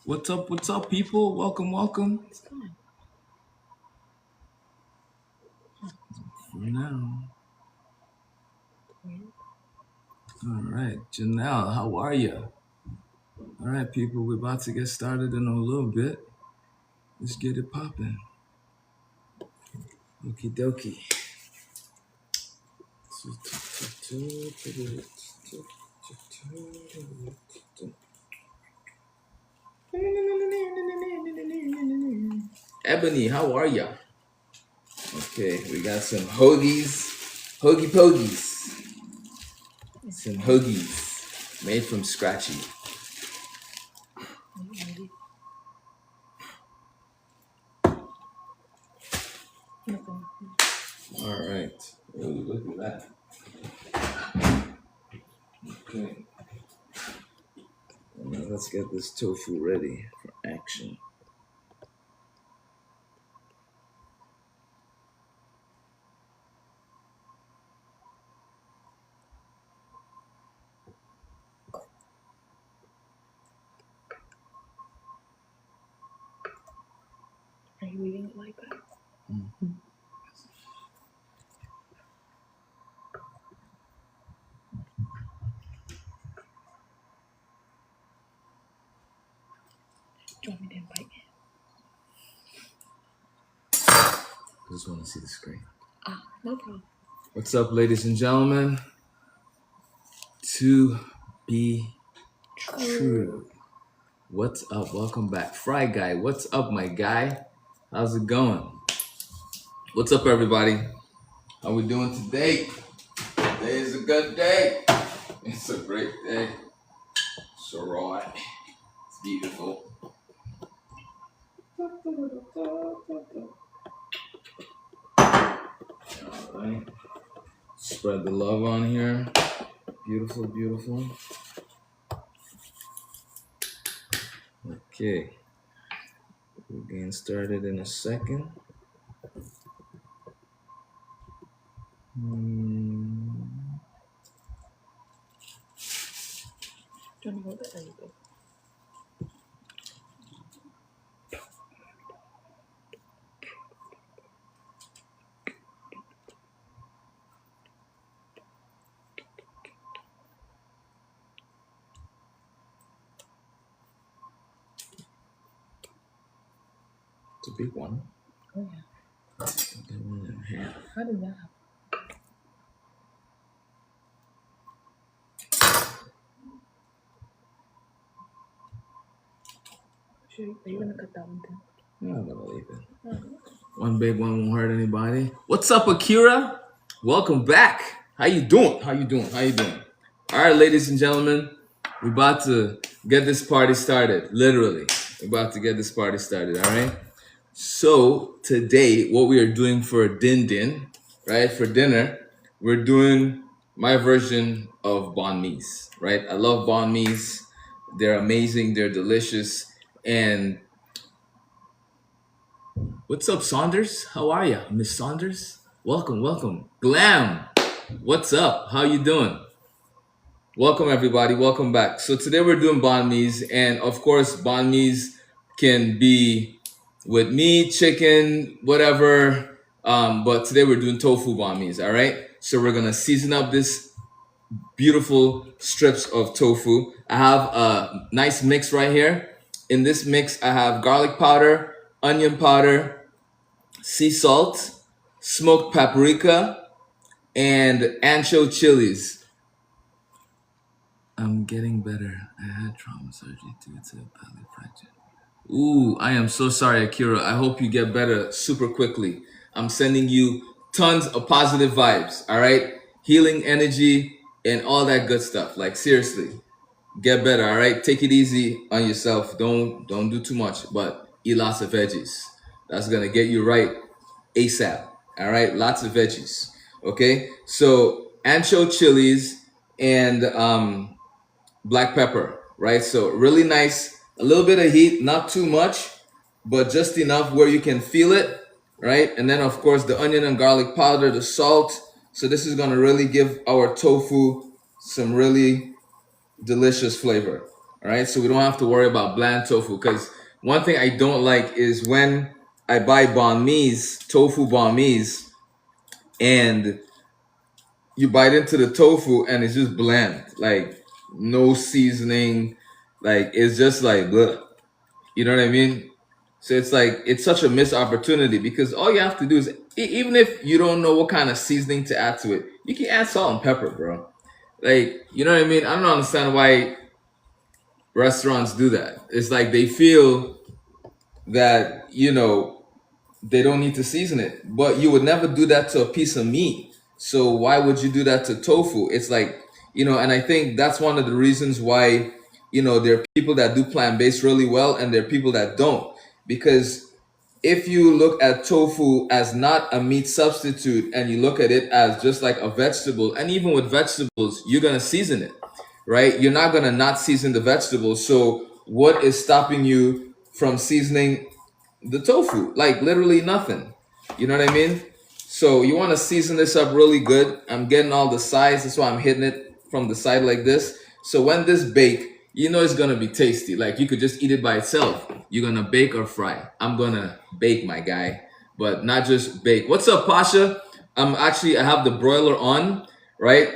What's up, people? Welcome. For now. All right, Janelle, how are you? All right, people, we're about to get started in a little bit. Let's get it popping. Okie dokie. Ebony, how are ya? Okay, we got some hoagie pogies. Some hoagies made from scratchy. All right. Ooh, look at that. Okay. Now let's get this tofu ready for action. Are you eating it like that? Mm-hmm. Do you want me to invite you? I just want to see the screen. No problem. What's up, ladies and gentlemen? To be true. What's up? Welcome back. Fry Guy, what's up, my guy? How's it going? What's up, everybody? How we doing today? Today is a good day. It's a great day. It's alright. It's beautiful. Alright. Spread the love on here. Beautiful, beautiful. Okay. We're getting started in a second. Do you want to hold it? There you go. It's a big one. Oh, yeah. That one in here. How did that happen? Are you going to cut that one too? No, I'm gonna leave it. Oh. One big one won't hurt anybody. What's up, Akira? Welcome back. How you doing? All right, ladies and gentlemen, we're about to get this party started. Literally, we're about to get this party started. All right. So today, what we are doing for din, right? For dinner, we're doing my version of banh mi's. Right? I love banh mi's. They're amazing. They're delicious. And what's up, Saunders? How are you, Miss Saunders? Welcome. Glam, what's up? How you doing? Welcome, everybody. Welcome back. So today we're doing banh mi's, and of course, banh mi's can be with meat, chicken, whatever. But today we're doing tofu banh mi's. All right. So we're gonna season up this beautiful strips of tofu. I have a nice mix right here. In this mix, I have garlic powder, onion powder, sea salt, smoked paprika, and ancho chilies. I'm getting better. I had trauma surgery due to a pelvic fracture. Ooh, I am so sorry, Akira. I hope you get better super quickly. I'm sending you tons of positive vibes, all right? Healing energy and all that good stuff. Like seriously, get better, all right? Take it easy on yourself. Don't do too much, but eat lots of veggies. That's gonna get you right ASAP. All right, lots of veggies. Okay, so ancho chilies and black pepper, right? So really nice, a little bit of heat, not too much, but just enough where you can feel it, right? And then of course the onion and garlic powder, the salt. So this is gonna really give our tofu some really delicious flavor. All right, so we don't have to worry about bland tofu. Because one thing I don't like is when I buy banh mi's, tofu banh mi's, and you bite into the tofu and it's just bland, like no seasoning, like it's just like bleh. You know what I mean? So it's like it's such a missed opportunity because all you have to do is even if you don't know what kind of seasoning to add to it, you can add salt and pepper, bro. Like, you know what I mean? I don't understand why restaurants do that. It's like they feel that, they don't need to season it, but you would never do that to a piece of meat. So why would you do that to tofu? It's like, and I think that's one of the reasons why, there are people that do plant-based really well and there are people that don't. Because if you look at tofu as not a meat substitute and you look at it as just like a vegetable, and even with vegetables, you're going to season it, right? You're not going to not season the vegetables. So what is stopping you from seasoning the tofu? Like literally nothing. You know what I mean? So you want to season this up really good. I'm getting all the sides. That's why I'm hitting it from the side like this. So when this bake, it's gonna be tasty. Like you could just eat it by itself. You're gonna bake or fry. I'm gonna bake, my guy, but not just bake. What's up, Pasha? I have the broiler on, right?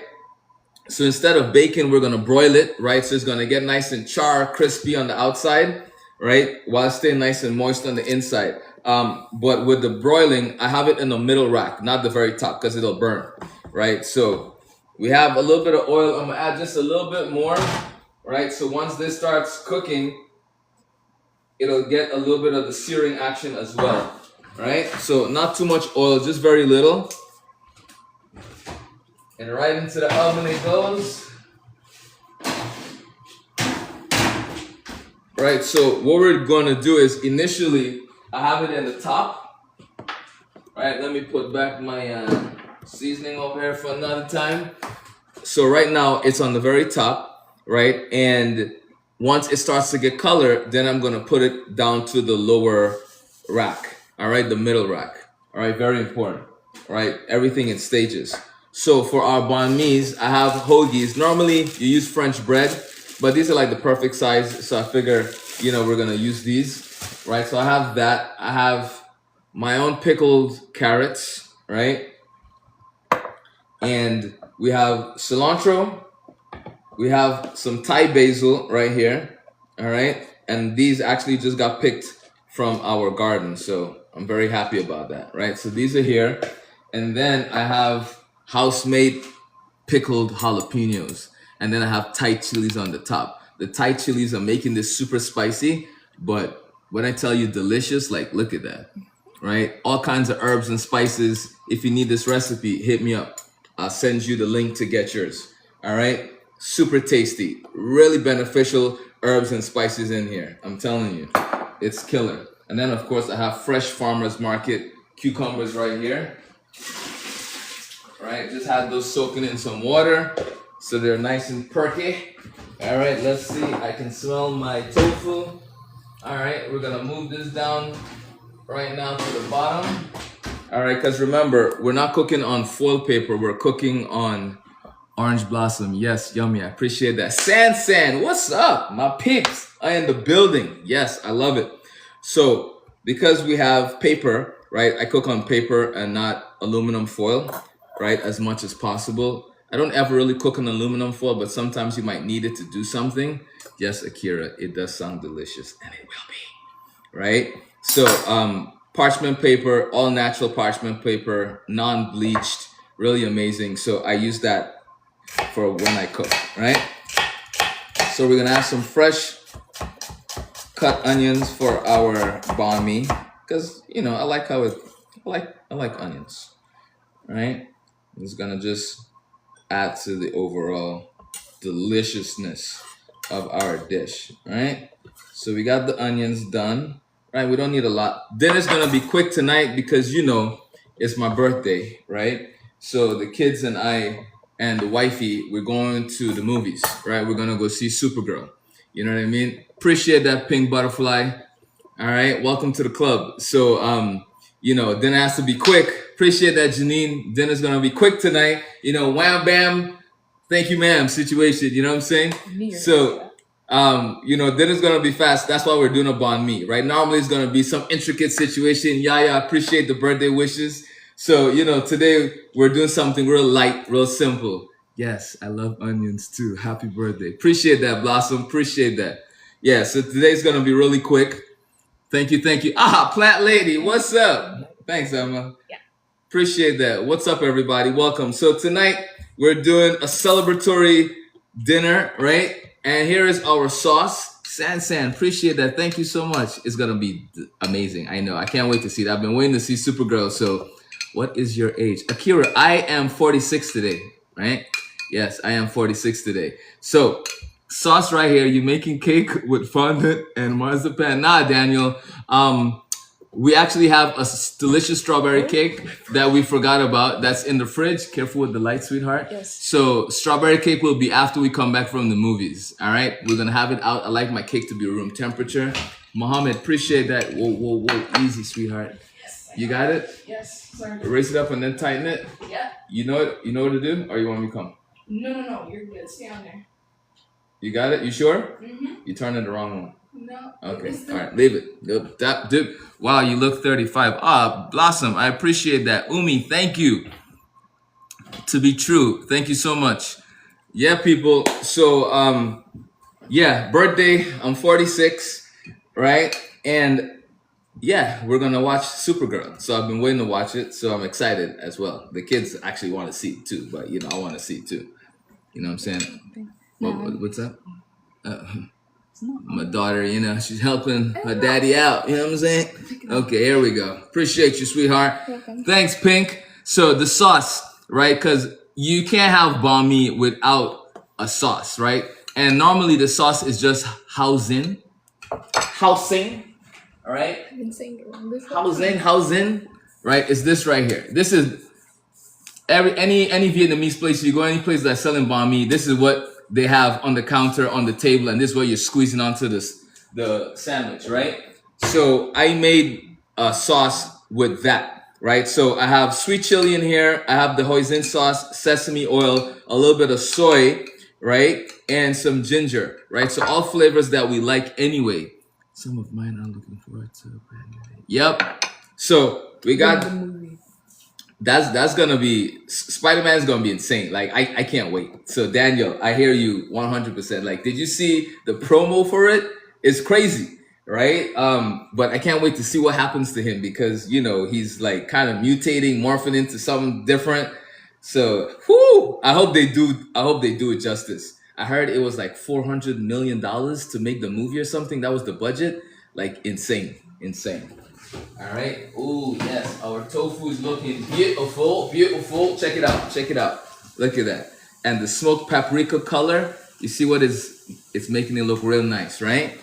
So instead of baking, we're gonna broil it, right? So it's gonna get nice and crispy on the outside, right? While staying nice and moist on the inside. But with the broiling, I have it in the middle rack, not the very top, because it'll burn, right? So we have a little bit of oil. I'm gonna add just a little bit more, right? So once this starts cooking, it'll get a little bit of the searing action as well, right? So not too much oil, just very little. And right into the oven it goes. Right, so what we're going to do is initially, I have it in the top. Right, let me put back my seasoning over here for another time. So right now it's on the very top, right? And once it starts to get color, then I'm going to put it down to the lower rack. All right, the middle rack. All right, very important. All right, everything in stages. So for our banh mi's, I have hoagies. Normally you use French bread, but these are like the perfect size. So I figure, we're gonna use these, right? So I have that. I have my own pickled carrots, right? And we have cilantro. We have some Thai basil right here, all right? And these actually just got picked from our garden. So I'm very happy about that, right? So these are here. And then I have house-made pickled jalapeños. And then I have Thai chilies on the top. The Thai chilies are making this super spicy, but when I tell you delicious, like look at that, right? All kinds of herbs and spices. If you need this recipe, hit me up. I'll send you the link to get yours, all right? Super tasty, really beneficial herbs and spices in here. I'm telling you, it's killer. And then of course I have fresh farmers market cucumbers right here. Right, just had those soaking in some water so they're nice and perky. All right, let's see. I can smell my tofu. All right, we're gonna move this down right now to the bottom. All right, because remember, we're not cooking on foil paper. We're cooking on orange blossom. Yes, yummy. I appreciate that. San, what's up? My peeps are in the building. Yes, I love it. So because we have paper, right? I cook on paper and not aluminum foil, right? As much as possible. I don't ever really cook on aluminum foil, but sometimes you might need it to do something. Yes, Akira, it does sound delicious, and it will be, right? So parchment paper, all natural parchment paper, non-bleached, really amazing. So I use that for when I cook, right? So we're gonna add some fresh cut onions for our banh mi, because I like how it. I like onions, right? It's gonna just add to the overall deliciousness of our dish, right? So we got the onions done, right? We don't need a lot. Dinner's gonna be quick tonight because it's my birthday, right? So the kids and I and the wifey, we're going to the movies, right? We're gonna go see Supergirl. You know what I mean? Appreciate that, pink butterfly. All right, welcome to the club. So dinner has to be quick. Appreciate that, Janine. Dinner's gonna be quick tonight. Wham bam, thank you, ma'am. Situation. You know what I'm saying? So Dinner's gonna be fast. That's why we're doing a banh mi, right? Normally it's gonna be some intricate situation. Yeah, I appreciate the birthday wishes. So, today we're doing something real light, real simple. Yes, I love onions too. Happy birthday. Appreciate that, Blossom. Appreciate that. Yeah, so today's gonna be really quick. Thank you, thank you. Ah, Plant Lady, what's up? Thanks, Emma. Yeah. Appreciate that. What's up, everybody? Welcome. So tonight we're doing a celebratory dinner, right? And here is our sauce. San, appreciate that. Thank you so much. It's gonna be amazing. I know. I can't wait to see it. I've been waiting to see Supergirl. So, what is your age, Akira? I am 46 today, right? Yes, I am 46 today. So, sauce right here. You making cake with fondant and marzipan? Nah, Daniel. We actually have a delicious strawberry cake that we forgot about. That's in the fridge. Careful with the light, sweetheart. Yes. So strawberry cake will be after we come back from the movies. All right. We're gonna have it out. I like my cake to be room temperature. Mohammed, appreciate that. Whoa. Easy, sweetheart. Yes. You got it? Yes. Sorry. Erase it up and then tighten it. Yeah. You know it? You know what to do? Or you want me to come? No. You're good. Stay on there. You got it? You sure? Mm-hmm. You turned it the wrong one. No. Okay. All right. Leave it. Dude. Wow, you look 35. Ah, Blossom, I appreciate that. Umi, thank you. To be true. Thank you so much. Yeah, people. So, birthday. I'm 46, right? And yeah, we're gonna watch Supergirl. So I've been waiting to watch it. So I'm excited as well. The kids actually want to see it too, but I want to see it too. You know what I'm saying? What's up? My daughter, she's helping her daddy out. You know what I'm saying? Okay, here we go. Appreciate you, sweetheart. Welcome. Thanks, Pink. So the sauce, right? Because you can't have banh mi without a sauce, right? And normally the sauce is just housing, all right? I've been saying it wrong this Housing, right? It's this right here. This is any Vietnamese place you go, any place that's selling banh mi, this is what they have on the counter, on the table, and this is what you're squeezing onto the sandwich, right? So I made a sauce with that, right? So I have sweet chili in here, I have the hoisin sauce, sesame oil, a little bit of soy, right? And some ginger, right? So all flavors that we like anyway. Some of mine are looking forward to. Yep. So we got... the movie. That's gonna be... Spider-Man is gonna be insane. Like I can't wait. So Daniel, I hear you 100%. Like, did you see the promo for it? It's crazy, right? But I can't wait to see what happens to him because he's like kind of mutating, morphing into something different. So, I hope they do it justice. I heard it was like $400 million to make the movie or something. That was the budget. Like insane. All right. Oh yes, our tofu is looking beautiful. Check it out. Look at that. And the smoked paprika color. You see what it's making it look real nice, right?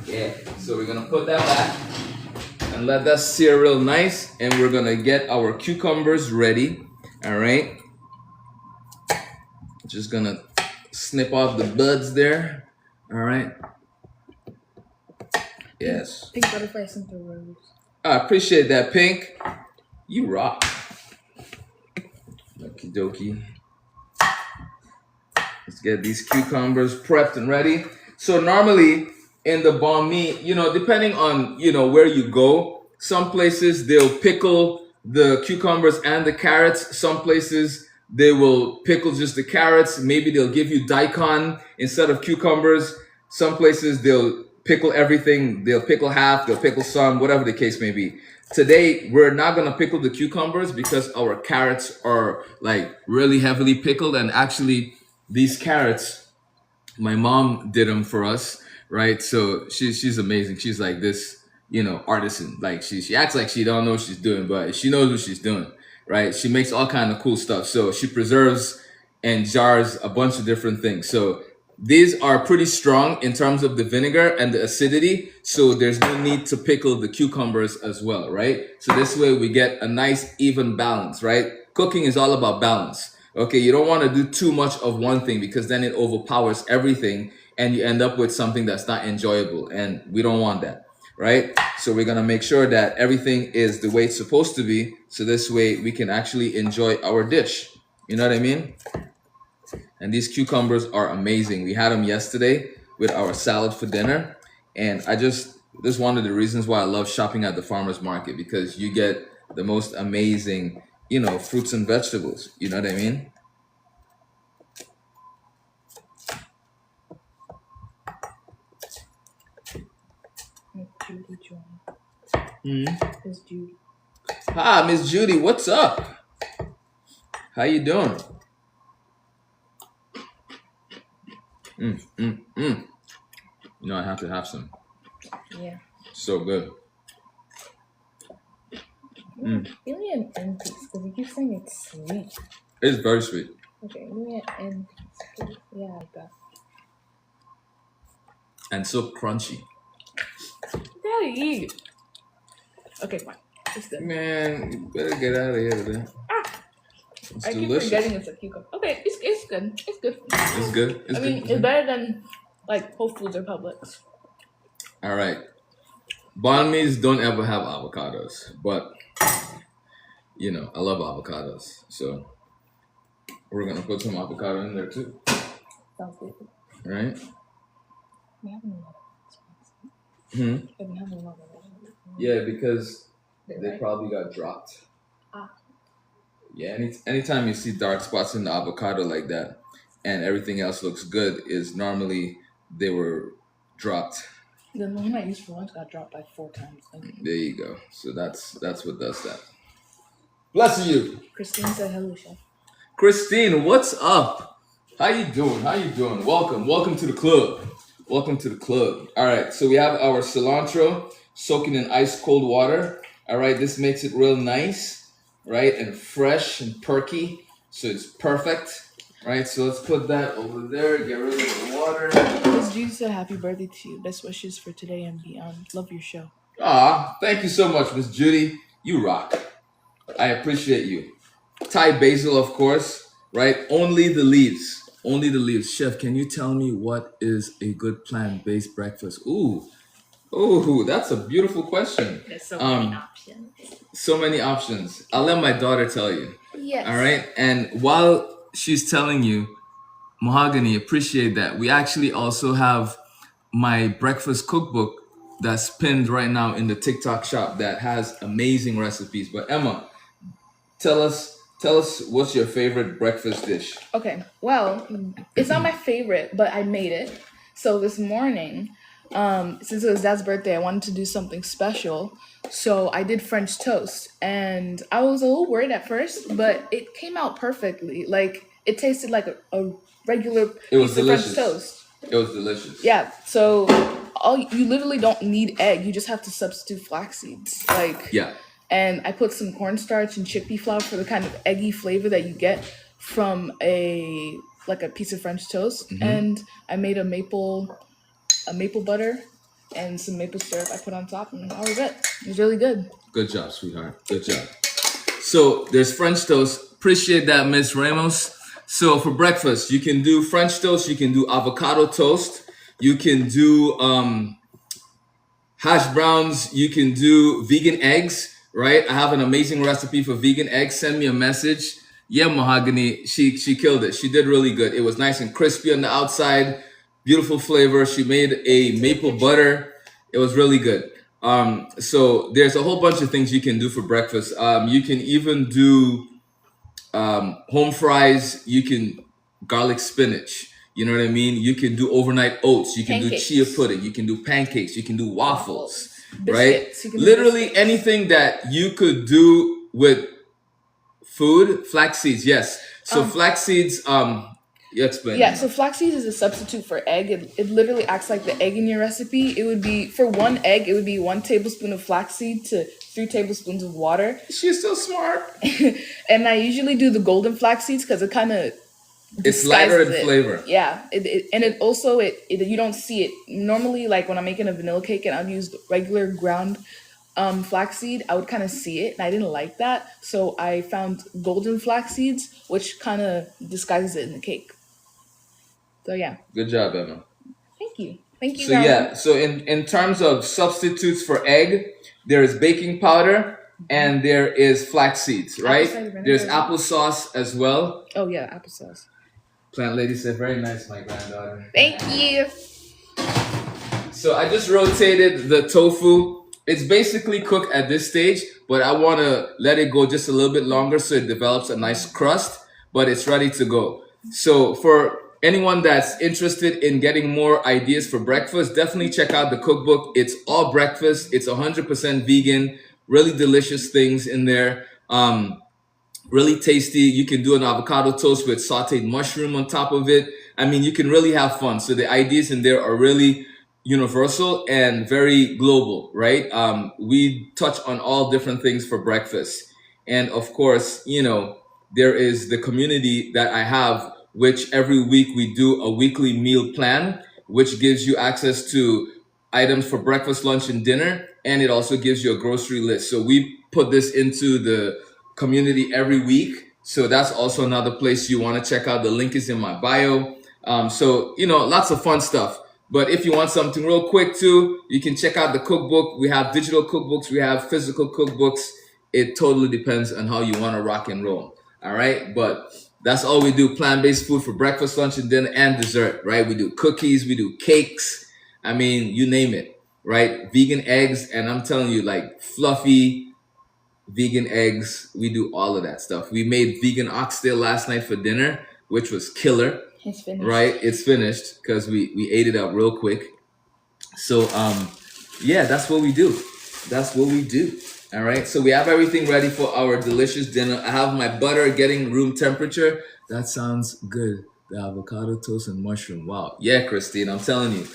Yeah. So we're gonna put that back and let that sear real nice. And we're gonna get our cucumbers ready. All right. Just gonna snip off the buds there. All right. Yes. Think butterfly center rose. I appreciate that, Pink. You rock. Okie dokie. Let's get these cucumbers prepped and ready. So normally in the banh mi, depending on, where you go, some places they'll pickle the cucumbers and the carrots. Some places they will pickle just the carrots. Maybe they'll give you daikon instead of cucumbers. Some places they'll pickle everything. They'll pickle half, they'll pickle some, whatever the case may be. Today, we're not going to pickle the cucumbers because our carrots are like really heavily pickled. And actually, these carrots, my mom did them for us, right? So she's amazing. She's like this, artisan. Like she acts like she don't know what she's doing, but she knows what she's doing, right? She makes all kind of cool stuff. So she preserves and jars a bunch of different things. So these are pretty strong in terms of the vinegar and the acidity, so there's no need to pickle the cucumbers as well, right? So this way we get a nice even balance, right? Cooking is all about balance. Okay, you don't want to do too much of one thing because then it overpowers everything and you end up with something that's not enjoyable, and we don't want that, right? So we're gonna make sure that everything is the way it's supposed to be, so this way we can actually enjoy our dish. You know what I mean? And these cucumbers are amazing. We had them yesterday. with our salad for dinner. And this is one of the reasons why I love shopping at the farmers market, because you get the most amazing, fruits and vegetables. You know what I mean? Judy joined. Mm-hmm. It's Judy. Hi, Miss Judy. What's up? How you doing? I have to have some. Yeah. So good. Give me an end piece, because you keep saying it's sweet. It's very sweet. Okay, give me an end piece, please. Yeah, like that. And so crunchy. Daddy! Okay, fine. It's good. Man, you better get out of here with that. It's I keep delicious. forgetting it's a cucumber. Okay, it's good. It's good. It's good. It's good. It's better than like Whole Foods or Publix. All right. Banh mi's don't ever have avocados, but I love avocados, so we're gonna put some avocado in there too. Sounds good. Right? We haven't Yeah, because they probably got dropped. Yeah, anytime you see dark spots in the avocado like that, and everything else looks good, is normally they were dropped. The one I used for lunch got dropped like 4 times. There you go. So that's what does that. Bless you. Christine said hello, chef. Christine, what's up? How you doing? Welcome to the club. Welcome to the club. All right, so we have our cilantro soaking in ice cold water. All right, this makes it real nice, right, and fresh and perky. So it's perfect. Right, so let's put that over there. Get rid of the water. Miss Judy said happy birthday to you. Best wishes for today and beyond. Love your show. Thank you so much, Miss Judy. You rock. I appreciate you. Thai basil, of course, right? Only the leaves. Only the leaves. Chef, can you tell me what is a good plant-based breakfast? Ooh, that's a beautiful question. There's so many options. So many options. I'll let my daughter tell you. Yes. All right. And while she's telling you, Mahogany, appreciate that. We actually also have my breakfast cookbook that's pinned right now in the TikTok shop that has amazing recipes. But Emma, tell us what's your favorite breakfast dish? Okay. Well, it's not my favorite, but I made it. So this morning, since it was Dad's birthday, I wanted to do something special. So I did French toast, and I was a little worried at first, but it came out perfectly. Like, it tasted like a regular piece of French toast. It was delicious. Yeah. So you literally don't need egg. You just have to substitute flax seeds. Yeah. And I put some cornstarch and chickpea flour for the kind of eggy flavor that you get from a piece of French toast. Mm-hmm. And I made a maple butter and some maple syrup I put on top, and that was it. It was really good. Good job, sweetheart. Good job. So there's French toast. Appreciate that, Miss Ramos. So for breakfast, you can do French toast. You can do avocado toast. You can do hash browns. You can do vegan eggs, right? I have an amazing recipe for vegan eggs. Send me a message. Yeah, Mahogany, she killed it. She did really good. It was nice and crispy on the outside. Beautiful flavor. She made a maple butter. It was really good. So there's a whole bunch of things you can do for breakfast. You can even do home fries. You can garlic spinach. You know what I mean? You can do overnight oats. You can pancakes. Do chia pudding. You can do pancakes. You can do waffles. Biscuits. Right? Literally anything that you could do with food. Flax seeds, yes. So flax seeds. You explain. Yeah, so flax seeds is a substitute for egg. It literally acts like the egg in your recipe. It would be, for one egg, it would be 1 tablespoon of flaxseed to 3 tablespoons of water. She's so smart. And I usually do the golden flax seeds because it kind of it's lighter in flavor. Yeah, it also you don't see it normally. Like when I'm making a vanilla cake and I've used regular ground flaxseed, I would kind of see it, and I didn't like that. So I found golden flax seeds, which kind of disguises it in the cake. So yeah. Good job, Emma. Thank you. Thank you. So yeah, so in terms of substitutes for egg, there is baking powder and there is flax seeds, right? There's applesauce as well. Oh yeah, applesauce. Plant lady said, very nice, my granddaughter. Thank you. So I just rotated the tofu. It's basically cooked at this stage, but I want to let it go just a little bit longer so it develops a nice crust, but it's ready to go. So for anyone that's interested in getting more ideas for breakfast, definitely check out the cookbook. It's all breakfast. It's 100% vegan, really delicious things in there. Really tasty. You can do an avocado toast with sauteed mushroom on top of it. I mean, you can really have fun. So the ideas in there are really universal and very global, right? We touch on all different things for breakfast. And of course, there is the community that I have, which every week we do a weekly meal plan, which gives you access to items for breakfast, lunch, and dinner. And it also gives you a grocery list. So we put this into the community every week. So that's also another place you want to check out. The link is in my bio. So, lots of fun stuff. But if you want something real quick too, you can check out the cookbook. We have digital cookbooks, we have physical cookbooks. It totally depends on how you want to rock and roll. All right. But that's all we do. Plant-based food for breakfast, lunch, and dinner, and dessert, right? We do cookies, we do cakes. I mean, you name it, right? Vegan eggs. And I'm telling you, like fluffy vegan eggs. We do all of that stuff. We made vegan oxtail last night for dinner, which was killer. It's finished. Right? It's finished because we ate it up real quick. So yeah, that's what we do. That's what we do. All right. So we have everything ready for our delicious dinner. I have my butter getting room temperature. That sounds good. The avocado toast and mushroom. Wow. Yeah, Christine, I'm telling you.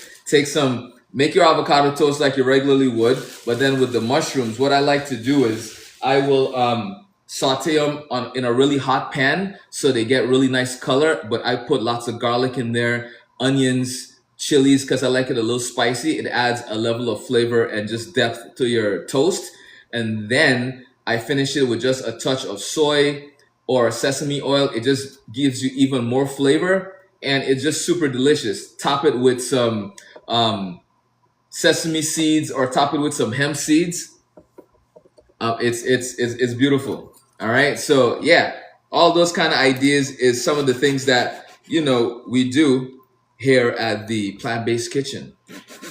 Make your avocado toast like you regularly would, but then with the mushrooms, what I like to do is I will saute them in a really hot pan so they get really nice color, but I put lots of garlic in there, onions, chilies, because I like it a little spicy. It adds a level of flavor and just depth to your toast. And then I finish it with just a touch of soy or sesame oil. It just gives you even more flavor, and it's just super delicious. Top it with some sesame seeds or top it with some hemp seeds. It's beautiful. All right. So yeah, all those kind of ideas is some of the things that we do here at the Plant-Based Kitchen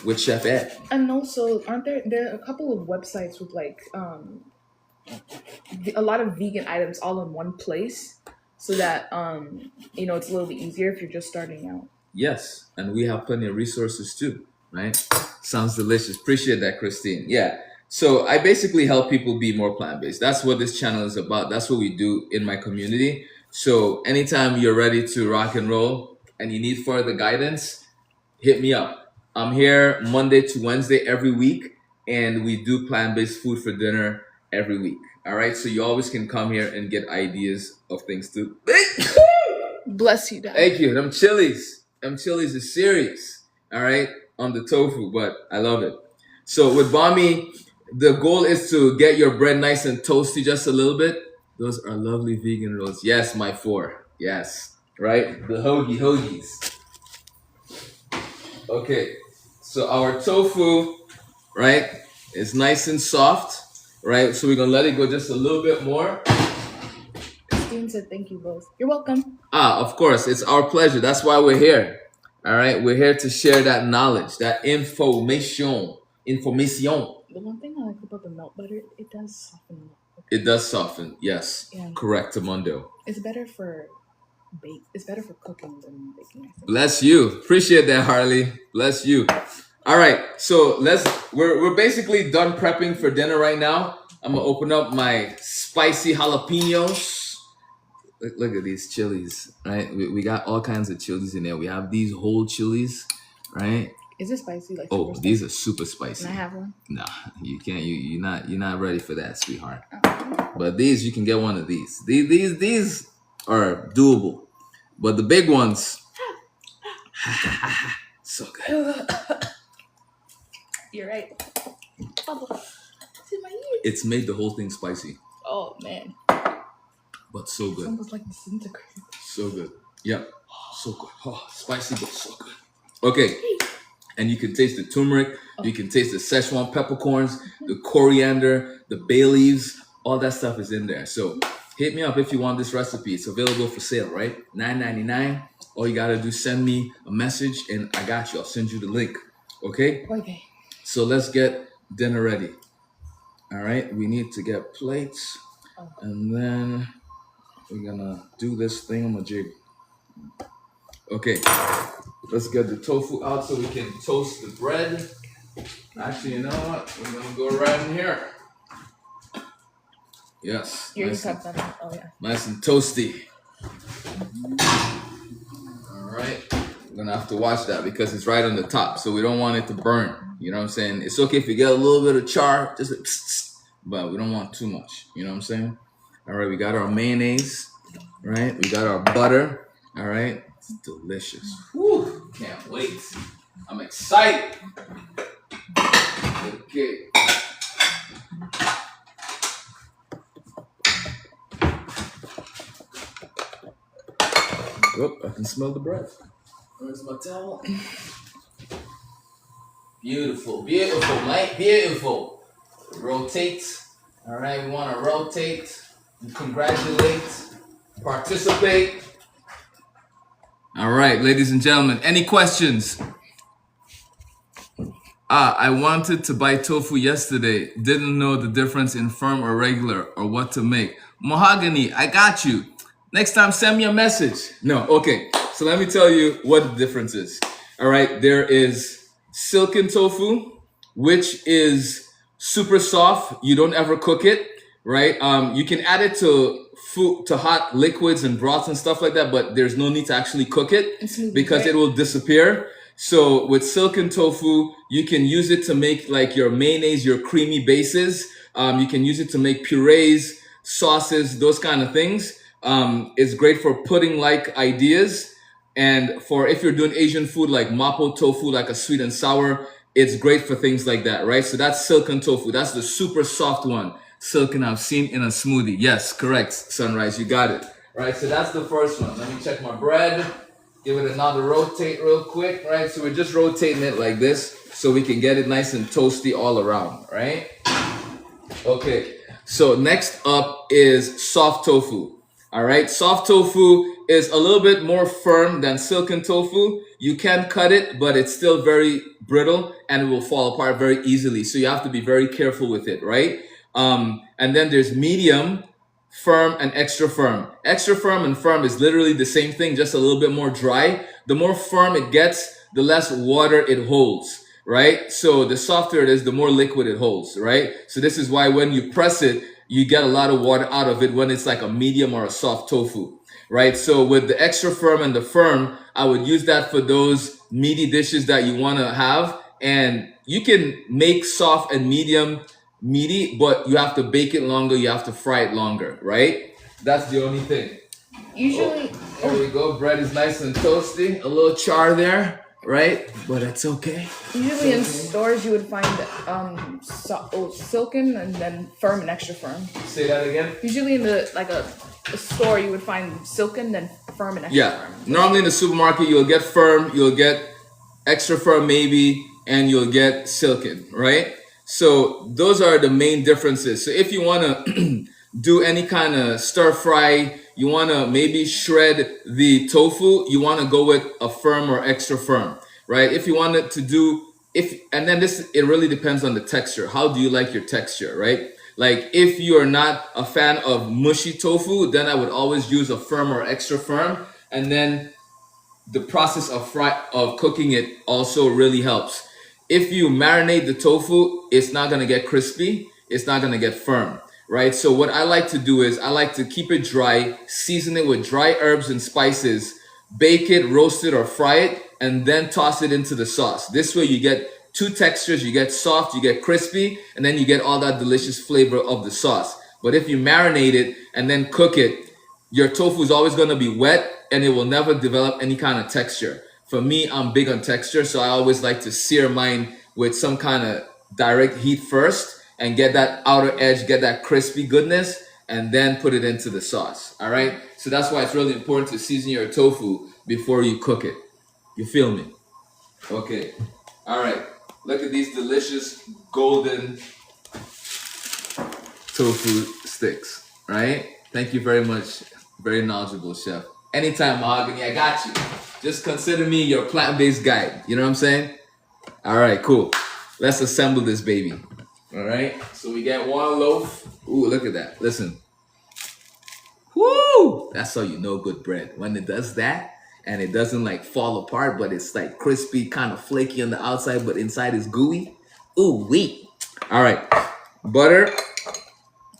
with Chef Ed. And also, aren't there are a couple of websites with like a lot of vegan items all in one place, so that it's a little bit easier if you're just starting out. Yes, and we have plenty of resources too. Right? Sounds delicious. Appreciate that, Christine. Yeah. So I basically help people be more plant-based. That's what this channel is about. That's what we do in my community. So anytime you're ready to rock and roll and you need further guidance, hit me up. I'm here Monday to Wednesday every week, and we do plant-based food for dinner every week. All right. So you always can come here and get ideas of things to. Bless you, Dad. Thank you. Them chilies is serious. All right. On the tofu, but I love it. So with Bami, the goal is to get your bread nice and toasty just a little bit. Those are lovely vegan rolls. Yes, my four. Yes. Right? The hoagies. Okay. So our tofu, right, is nice and soft, right? So we're going to let it go just a little bit more. Christine said thank you both. You're welcome. Of course. It's our pleasure. That's why we're here. All right? We're here to share that knowledge, that information. The one thing I like about the melt butter, it does soften it. It does soften, yes. Yeah. Correct, Tamundo. It's better for It's better for cooking than baking, I think. Bless you. Appreciate that, Harley. Bless you. All right, so we're basically done prepping for dinner right now. I'm gonna open up my spicy jalapeños. Look at these chilies, right? We got all kinds of chilies in there. We have these whole chilies, right? Is it spicy? Like Oh, these are super spicy. Can I have one? No, you can't. You're not ready for that, sweetheart. Oh. But these, you can get one of these. These are doable. But the big ones, so good. You're right. It's in my ears. It's made the whole thing spicy, Oh man, but so it's good. almost like disintegrate. So good. Yep. So good. Oh, spicy, but so good. Okay. And you can taste the turmeric. You can taste the Szechuan peppercorns, the coriander, the bay leaves. All that stuff is in there. So hit me up if you want this recipe. It's available for sale, right? $9.99. All you got to do, send me a message and I got you. I'll send you the link. Okay? Okay. So let's get dinner ready. All right? We need to get plates, and then we're gonna do this thingamajig. Okay, let's get the tofu out so we can toast the bread. Actually, you know what? We're gonna go right in here. Yes, You already nice and, cut them. Oh yeah. nice and toasty. All right, we're gonna have to watch that because it's right on the top, so we don't want it to burn. You know what I'm saying? It's okay if you get a little bit of char, just like, but we don't want too much. You know what I'm saying? All right, we got our mayonnaise. Right, we got our butter. All right, it's delicious. Whew, can't wait. I'm excited. Okay. Oh, I can smell the bread. Where's my towel? Beautiful, beautiful, mate, beautiful. Rotate. All right, we want to rotate, congratulate, participate. All right, ladies and gentlemen, any questions? I wanted to buy tofu yesterday. Didn't know the difference in firm or regular or what to make. Mahogany, I got you. Next time, send me a message. No, okay. So let me tell you what the difference is. All right, there is silken tofu, which is super soft. You don't ever cook it, right? You can add it to food, to hot liquids and broths and stuff like that, but there's no need to actually cook it because it will disappear. So with silken tofu, you can use it to make like your mayonnaise, your creamy bases. You can use it to make purees, sauces, those kind of things. It's great for pudding-like ideas. And for if you're doing Asian food like mapo tofu, like a sweet and sour, it's great for things like that, right? So that's silken tofu. That's the super soft one. Silken I've seen in a smoothie. Yes, correct, Sunrise. You got it. Right, so that's the first one. Let me check my bread. Give it another rotate real quick, right? So we're just rotating it like this so we can get it nice and toasty all around, right? Okay, so next up is soft tofu. All right, soft tofu is a little bit more firm than silken tofu. You can cut it, but it's still very brittle and it will fall apart very easily. So you have to be very careful with it, right? And then there's medium, firm, and extra firm. Extra firm and firm is literally the same thing, just a little bit more dry. The more firm it gets, the less water it holds, right? So the softer it is, the more liquid it holds, right? So this is why when you press it, you get a lot of water out of it when it's like a medium or a soft tofu, right? So with the extra firm and the firm, I would use that for those meaty dishes that you want to have. And you can make soft and medium meaty, but you have to bake it longer, you have to fry it longer, right? That's the only thing. Usually, There we go. Bread is nice and toasty. A little char there, right? But it's okay. usually in stores you would find silken and then firm and extra firm. Say that again. Usually in a store you would find silken then firm and extra Yeah. firm. Normally in the supermarket, you'll get firm, you'll get extra firm maybe, and you'll get silken, right? So those are the main differences. So if you want to do any kind of stir fry, you want to maybe shred the tofu, you want to go with a firm or extra firm, right? If you wanted to do, if, and then this, it really depends on the texture. How do you like your texture, right? Like if you are not a fan of mushy tofu, then I would always use a firm or extra firm. And then the process of cooking it also really helps. If you marinate the tofu, it's not gonna get crispy, it's not gonna get firm, right? So what I like to do is I like to keep it dry, season it with dry herbs and spices, bake it, roast it, or fry it, and then toss it into the sauce. This way you get two textures, you get soft, you get crispy, and then you get all that delicious flavor of the sauce. But if you marinate it and then cook it, your tofu is always going to be wet and it will never develop any kind of texture. For me, I'm big on texture, so I always like to sear mine with some kind of direct heat first and get that outer edge, get that crispy goodness, and then put it into the sauce. All right? So that's why it's really important to season your tofu before you cook it. You feel me? Okay. All right. Look at these delicious golden tofu sticks, right? Thank you very much. Very knowledgeable, chef. Anytime, Mahogany, I got you. Just consider me your plant-based guide. You know what I'm saying? All right, cool. Let's assemble this baby. All right. So we get one loaf. Ooh, look at that. Listen. Woo! That's how you know good bread. When it does that and it doesn't like fall apart, but it's like crispy, kind of flaky on the outside, but inside is gooey. Ooh, wee. All right. Butter.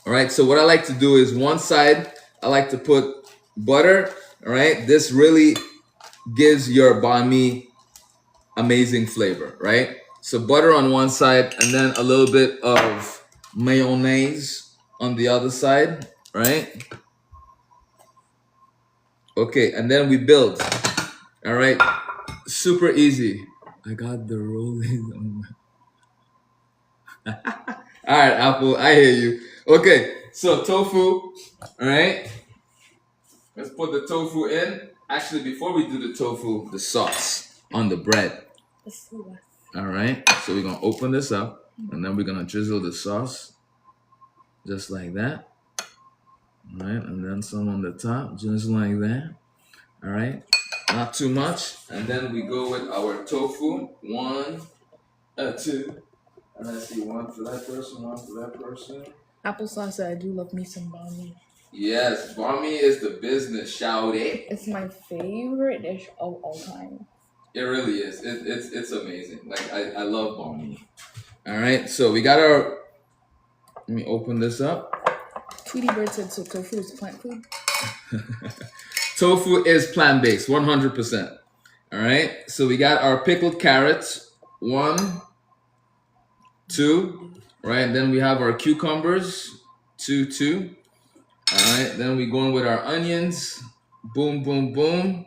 All right. So what I like to do is one side, I like to put butter. All right. This really gives your banh mi amazing flavor, right? So butter on one side and then a little bit of mayonnaise on the other side, right? Okay, and then we build. All right, super easy. I got the rolling. All right, Apple, I hear you. Okay, so tofu. All right, let's put the tofu in. Actually, before we do the tofu, the sauce on the bread. All right, so we're gonna open this up, and then we're gonna drizzle the sauce, just like that. All right, and then some on the top, just like that. All right, not too much. And then we go with our tofu. One, two. And let's see, one for that person, one for that person. Applesauce, I do love me some banh mi. Yes, banh mi is the business, shawty. It's my favorite dish of all time. It really is. It's amazing. Like I love banh mi. All right, so we got our. Let me open this up. Tweety Bird said so. Tofu is plant food. Tofu is plant-based, 100%. All right, so we got our pickled carrots. 1, 2. Right, and then we have our cucumbers. 2. All right, then we going with our onions. Boom, boom, boom.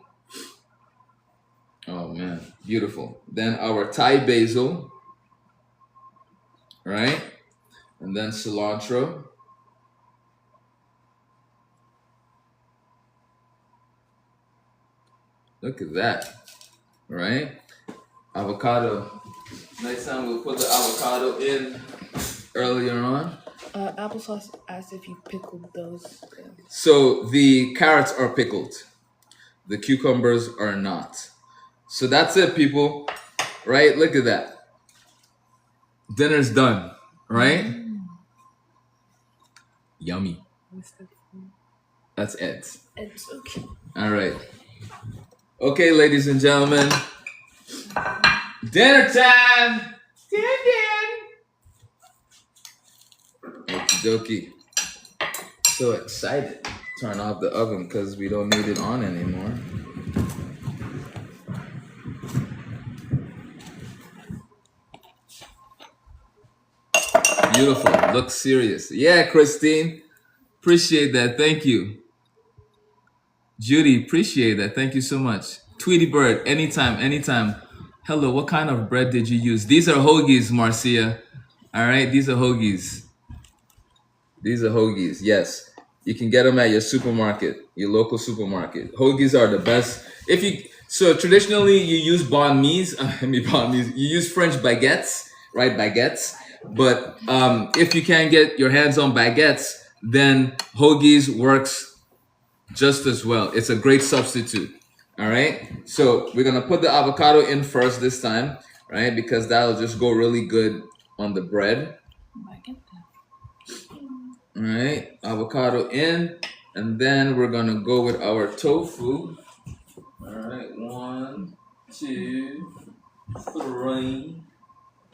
Oh man, beautiful. Then our Thai basil. Right, and then cilantro. Look at that, right? Avocado. Next time we'll put the avocado in earlier on. Applesauce asked if you pickled those. So the carrots are pickled. The cucumbers are not. So that's it, people. Right? Look at that. Dinner's done, right? Yummy. That's Ed's. It's okay. All right. Okay, ladies and gentlemen. Dinner time! Dinner! Okie dokie. So excited. Turn off the oven because we don't need it on anymore. Beautiful. Looks serious. Yeah, Christine. Appreciate that. Thank you. Judy, appreciate that. Thank you so much. Tweety Bird, anytime. Hello, what kind of bread did you use? These are hoagies, Marcia. All right, these are hoagies. These are hoagies, yes. You can get them at your supermarket, your local supermarket. Hoagies are the best. So traditionally you use banh mi's, you use French baguettes, right? Baguettes. But if you can't get your hands on baguettes, then hoagies works just as well. It's a great substitute. All right. So we're gonna put the avocado in first this time, right? Because that'll just go really good on the bread. All right, avocado in, and then we're gonna go with our tofu. All right, 1, 2, 3.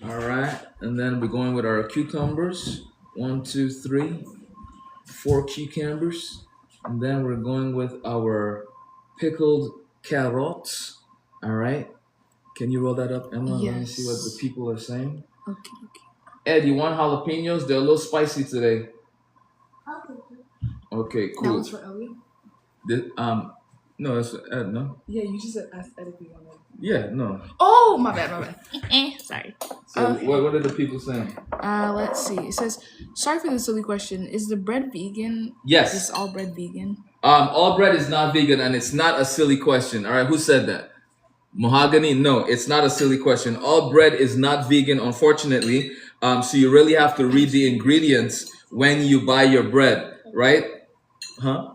All right, and then we're going with our cucumbers. 1, 2, 3, 4 cucumbers. And then we're going with our pickled carrots. All right. Can you roll that up, Emma? Yes. Let me see what the people are saying. Okay. Ed, you want jalapeños? They're a little spicy today. Okay, That cool. was for Ellie? No, it's for Ed, no? Yeah, you just said ask Ed if you wanted. Yeah, no. Oh, my bad. Sorry. So what are the people saying? Let's see. It says, sorry for the silly question. Is the bread vegan? Yes. Is all bread vegan? All bread is not vegan, and it's not a silly question. All right, who said that? Mahogany? No, it's not a silly question. All bread is not vegan, unfortunately. So you really have to read the ingredients when you buy your bread, right? Huh?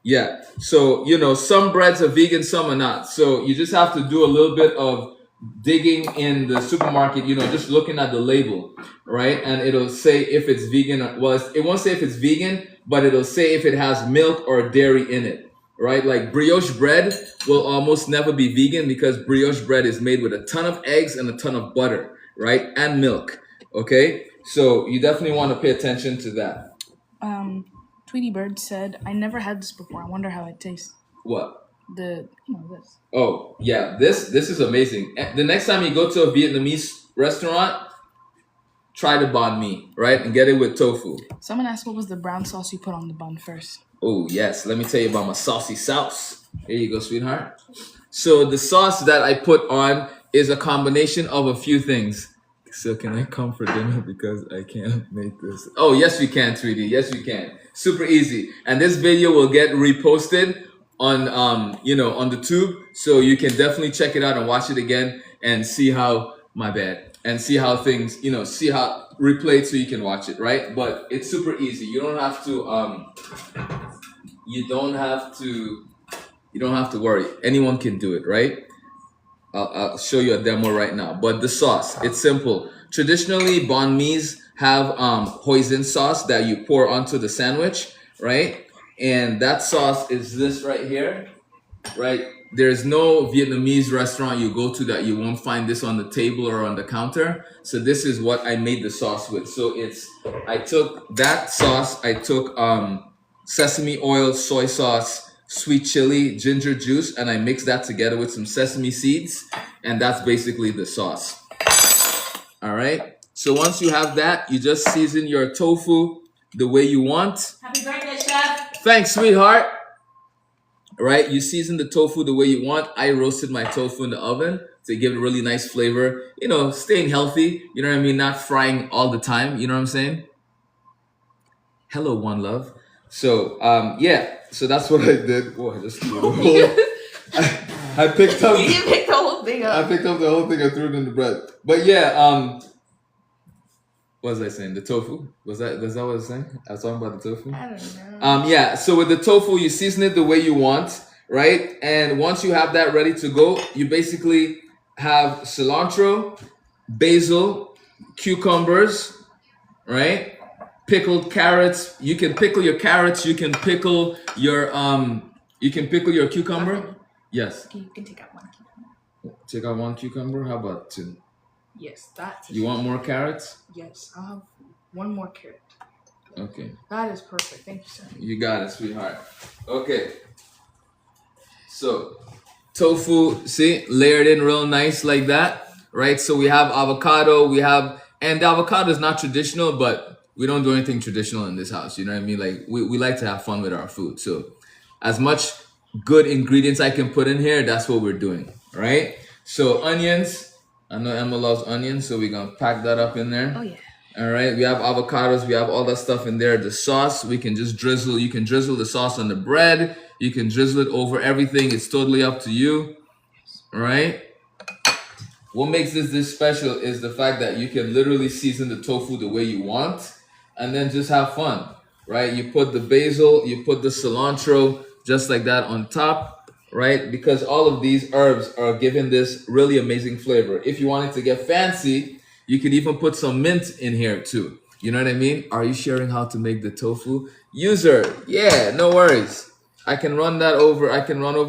Yeah. So, some breads are vegan, some are not. So you just have to do a little bit of digging in the supermarket, just looking at the label, right? And it'll say if it's vegan or, well, it won't say if it's vegan, but it'll say if it has milk or dairy in it, right? Like brioche bread will almost never be vegan because brioche bread is made with a ton of eggs and a ton of butter, right? And milk, okay? So you definitely want to pay attention to that. Tweety Bird said, I never had this before. I wonder how it tastes. What? This. Oh, yeah, this is amazing. The next time you go to a Vietnamese restaurant, try the banh mi, right? And get it with tofu. Someone asked what was the brown sauce you put on the bun first. Oh, yes. Let me tell you about my saucy sauce. Here you go, sweetheart. So the sauce that I put on is a combination of a few things. So can I come for dinner because I can't make this? Oh, yes, we can, sweetie. Yes, we can. Super easy. And this video will get reposted on on the tube, so you can definitely check it out and watch it again and see how and see how things see how replayed so you can watch it, right? But it's super easy. You don't have to worry. Anyone can do it, right? I'll show you a demo right now. But the sauce, it's simple. Traditionally, banh mi's have hoisin sauce that you pour onto the sandwich, right? And that sauce is this right here, right? There's no Vietnamese restaurant you go to that you won't find this on the table or on the counter. So this is what I made the sauce with. So I took that sauce, I took sesame oil, soy sauce, sweet chili, ginger juice, and I mixed that together with some sesame seeds, and that's basically the sauce. All right. So once you have that, you just season your tofu the way you want. Happy birthday, chef. Thanks, sweetheart. Right, you season the tofu the way you want. I roasted my tofu in the oven to give it a really nice flavor. Staying healthy. You know what I mean? Not frying all the time. You know what I'm saying? Hello, one love. So, yeah. So that's what I did. Oh, I just threw the whole. I picked up. You picked the whole thing up. I picked up the whole thing. I threw it in the bread. But yeah. What was I saying? The tofu? Is that what I was saying? I was talking about the tofu? I don't know. Yeah, so with the tofu, you season it the way you want, right? And once you have that ready to go, you basically have cilantro, basil, cucumbers, right? Pickled carrots. You can pickle your carrots, you can pickle your cucumber. Yes. You can take out one cucumber. Take out one cucumber? How about two? Yes, that. You want more carrots? Yes, I'll have one more carrot. Okay. That is perfect. Thank you, sir. You got it, sweetheart. Okay. So, tofu, see, layered in real nice like that, right? So we have avocado, and the avocado is not traditional, but we don't do anything traditional in this house. You know what I mean? Like, we like to have fun with our food. So, as much good ingredients I can put in here, that's what we're doing, right? So, onions. I know Emma loves onions, so we're gonna pack that up in there. Oh yeah. All right, we have avocados, we have all that stuff in there. The sauce, we can just drizzle. You can drizzle the sauce on the bread. You can drizzle it over everything. It's totally up to you. All right. What makes this dish special is the fact that you can literally season the tofu the way you want, and then just have fun, right? You put the basil, you put the cilantro, just like that on top. Right? Because all of these herbs are giving this really amazing flavor. If you wanted to get fancy, you could even put some mint in here too. You know what I mean? Are you sharing how to make the tofu? User, yeah, no worries. I can run over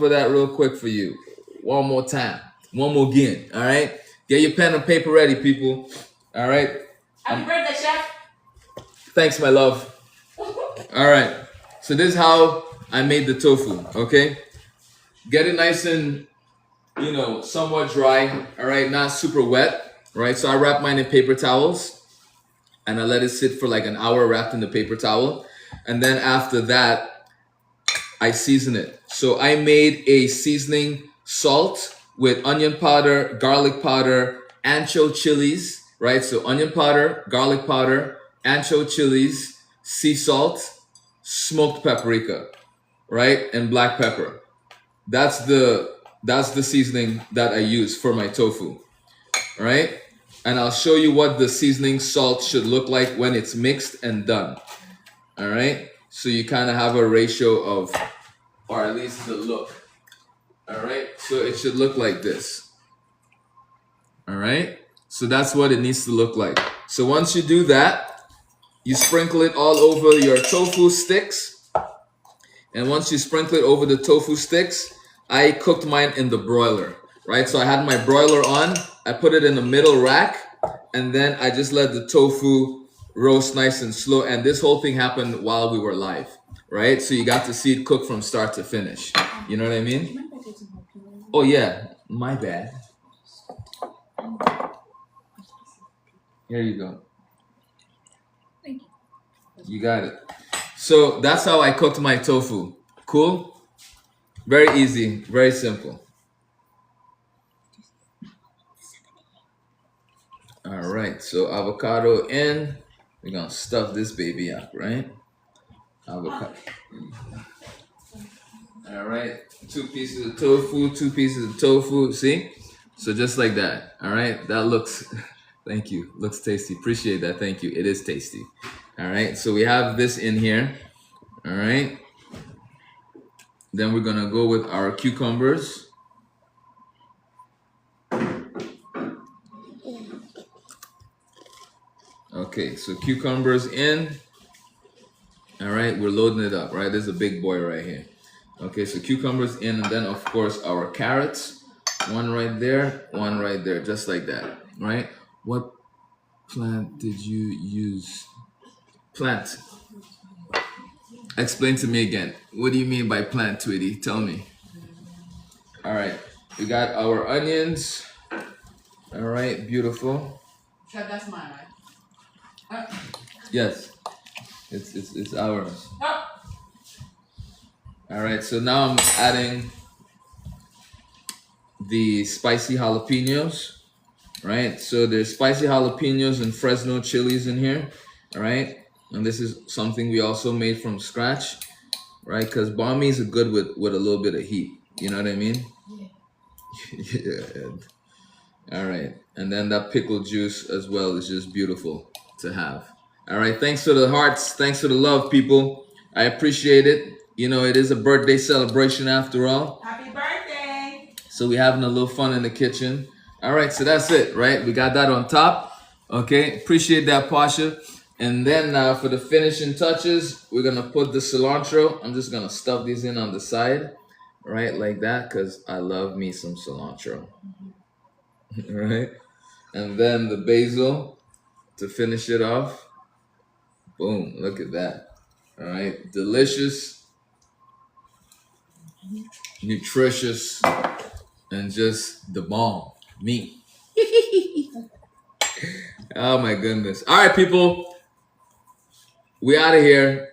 that real quick for you. One more time. One more again. All right? Get your pen and paper ready, people. All right? Happy birthday, chef. Thanks, my love. All right. So this is how I made the tofu, okay? Get it nice and, somewhat dry, all right? Not super wet, right? So I wrap mine in paper towels and I let it sit for like an hour wrapped in the paper towel. And then after that, I season it. So I made a seasoning salt with onion powder, garlic powder, ancho chilies, right? So onion powder, garlic powder, ancho chilies, sea salt, smoked paprika, right? And black pepper. That's the seasoning that I use for my tofu, all right? And I'll show you what the seasoning salt should look like when it's mixed and done, all right? So you kind of have a ratio of, or at least the look, all right? So it should look like this. All right. So that's what it needs to look like. So once you do that, you sprinkle it all over your tofu sticks. And once you sprinkle it over the tofu sticks, I cooked mine in the broiler, right? So I had my broiler on, I put it in the middle rack, and then I just let the tofu roast nice and slow. And this whole thing happened while we were live, right? So you got to see it cook from start to finish. You know what I mean? Oh yeah, my bad. Here you go. Thank you. You got it. So that's how I cooked my tofu. Cool? Very easy, very simple. All right, so avocado in. We're gonna stuff this baby up, right? Avocado. All right, 2 pieces of tofu, 2 pieces of tofu. See? So just like that. All right, that looks, thank you. Looks tasty. Appreciate that. Thank you. It is tasty. All right, so we have this in here. All right. Then we're gonna go with our cucumbers. Okay, so cucumbers in. All right, we're loading it up, right? This is a big boy right here. Okay, so cucumbers in, and then of course our carrots. One right there, one right there, just like that, right? What plant did you use? Plant. Explain to me again. What do you mean by plant, Tweety? Tell me. All right, we got our onions. All right, beautiful. Chad, that's mine, right? Yes, it's ours. All right, so now I'm adding the spicy jalapeños, right? So there's spicy jalapeños and Fresno chilies in here, all right? And this is something we also made from scratch, right? Because banh mi's are good with a little bit of heat. You know what I mean? Yeah. Yeah. All right, and then that pickle juice as well is just beautiful to have. All right, thanks for the hearts, thanks for the love, people. I appreciate it. You know, it is a birthday celebration after all. Happy birthday! So we're having a little fun in the kitchen. All right, so that's it, right? We got that on top. Okay, appreciate that, Pasha. And then for the finishing touches, we're gonna put the cilantro. I'm just gonna stuff these in on the side, right, like that, because I love me some cilantro. All right, and then the basil to finish it off. Boom, look at that. All right, delicious, nutritious, and just the bomb. Me. Oh my goodness. All right, people, we out of here.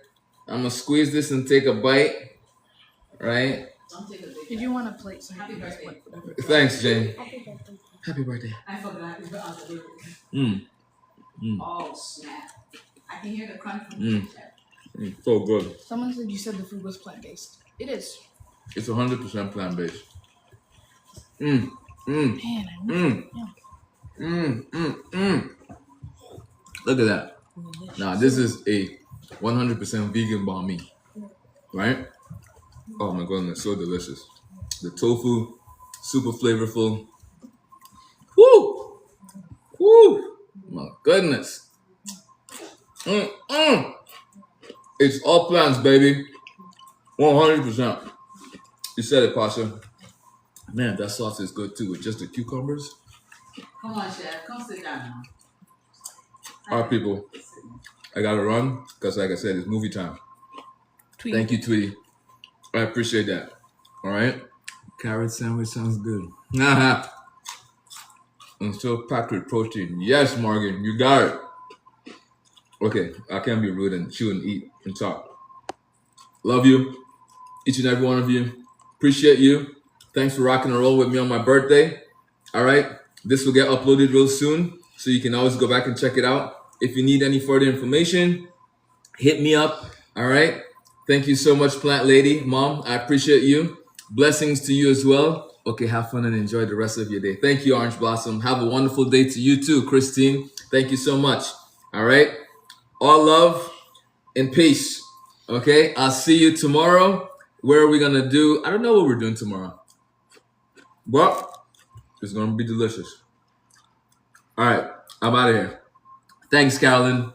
I'm gonna squeeze this and take a bite, right? Don't take a big Did you want a plate? So Happy birthday. Thanks, Jane. Happy birthday. I forgot to birthday. Mm, Oh, snap. I can hear the crunch from Mm. the chat. so good. Someone said you said the food was plant-based. It is. It's 100% plant-based. Mm, mm, Man, I mm, mm. Look at that. Now, this is a 100% vegan banh mi, right? Oh my goodness, so delicious. The tofu, super flavorful. Woo! Woo! My goodness. It's all plants, baby. 100%. You said it, Pasha. Man, that sauce is good too with just the cucumbers. Come on, Chef. Come sit down now. All right, people. I gotta run because, like I said, it's movie time. Tweety. Thank you, Tweety. I appreciate that. All right. Carrot sandwich sounds good. And still packed with protein. Yes, Morgan, you got it. Okay, I can't be rude and chew and eat and talk. Love you, each and every one of you. Appreciate you. Thanks for rocking and roll with me on my birthday. All right, this will get uploaded real soon, so you can always go back and check it out. If you need any further information, hit me up. All right. Thank you so much, Plant Lady, Mom. I appreciate you. Blessings to you as well. Okay, have fun and enjoy the rest of your day. Thank you, Orange Blossom. Have a wonderful day to you too, Christine. Thank you so much. All right. All love and peace. Okay, I'll see you tomorrow. Where are we gonna do? I don't know what we're doing tomorrow, but it's gonna be delicious. All right, I'm out of here. Thanks, Carolyn.